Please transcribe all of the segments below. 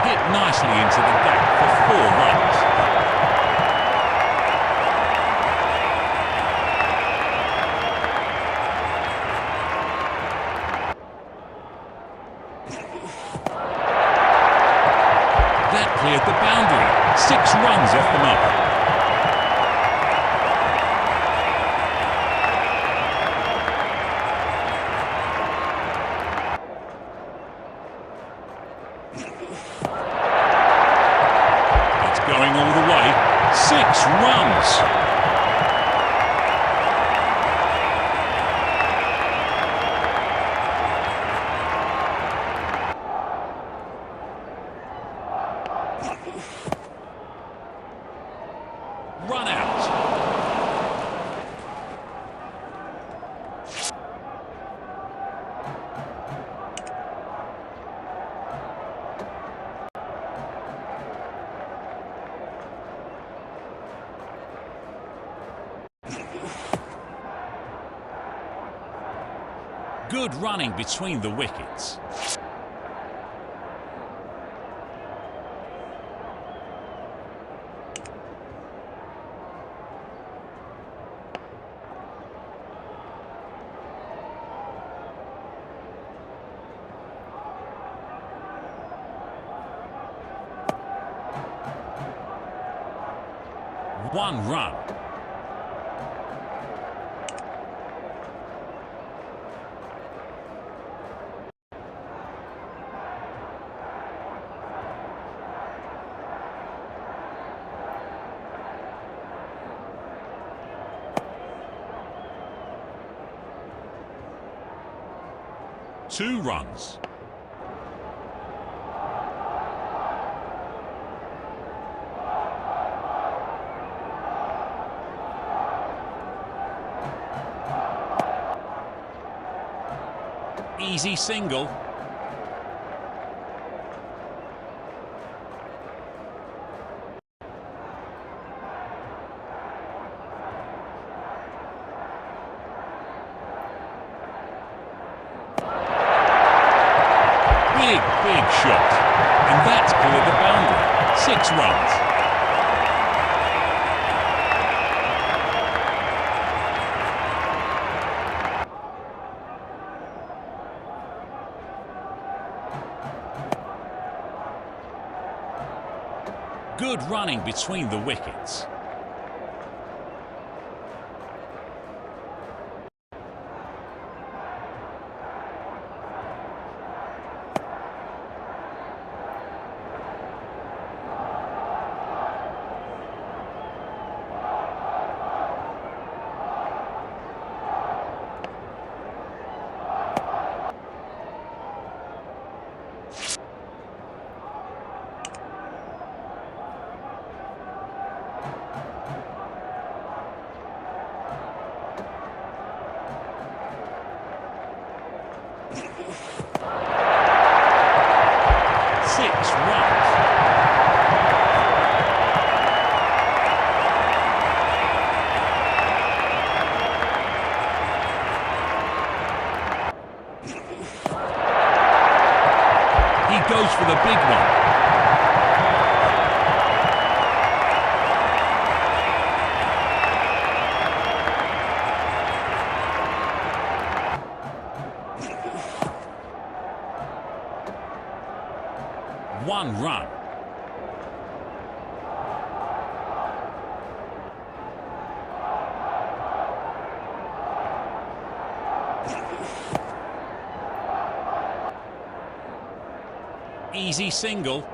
Hit nicely into the gap for 4 runs. That cleared the boundary. 6 runs off the mark. It's going all the way. 6 runs. Run out. Good running between the wickets. One run. Two runs. Easy single. Big shot. And that's cleared the boundary. 6 runs. Good running between the wickets. Goes for the big one. One run. Easy single.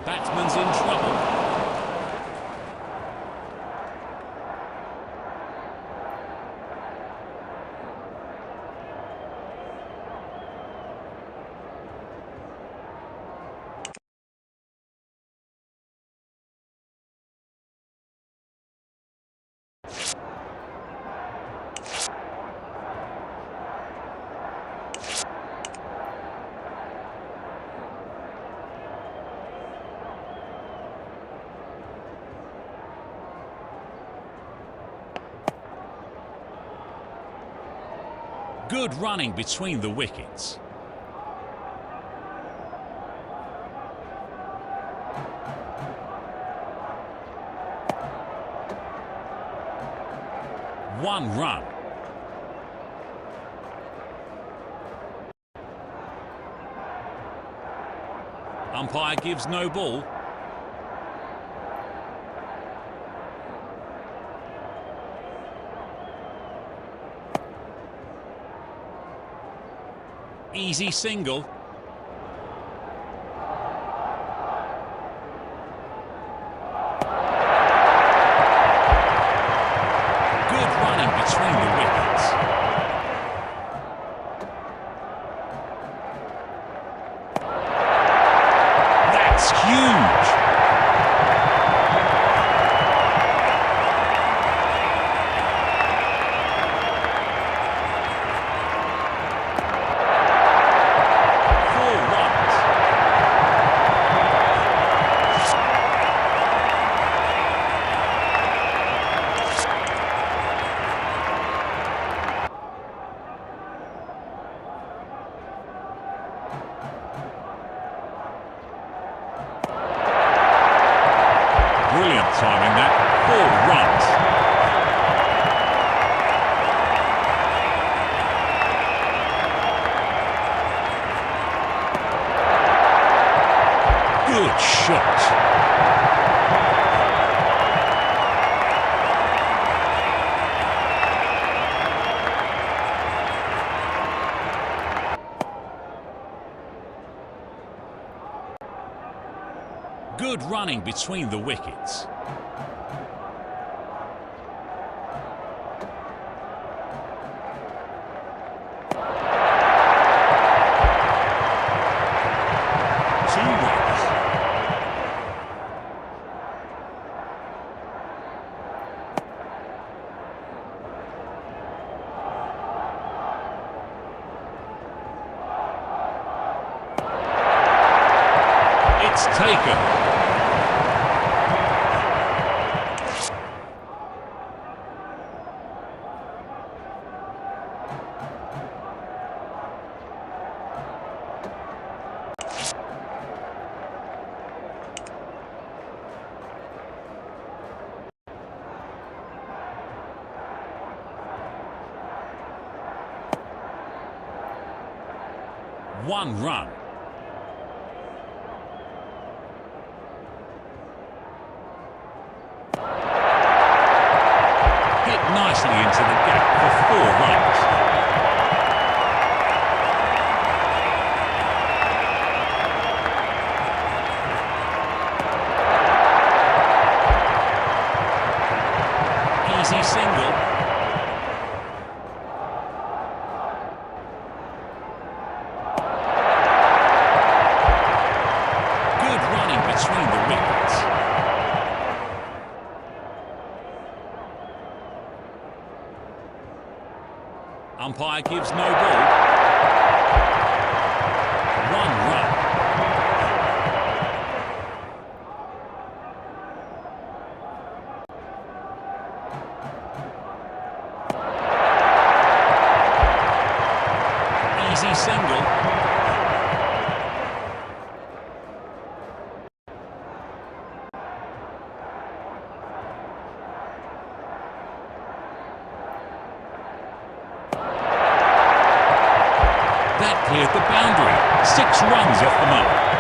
Batsman's in trouble. Good running between the wickets. One run. Umpire gives no ball. Easy single. Good running between the wickets. That's huge. Brilliant timing that. 4 runs. Good shot. Good running between the wickets. Two runs. It's taken. One run. Hit nicely into the gap for 4 runs. Easy single. Between the wickets. Umpire gives no ball. 1 run. Easy single. That cleared the boundary. 6 runs off the mark.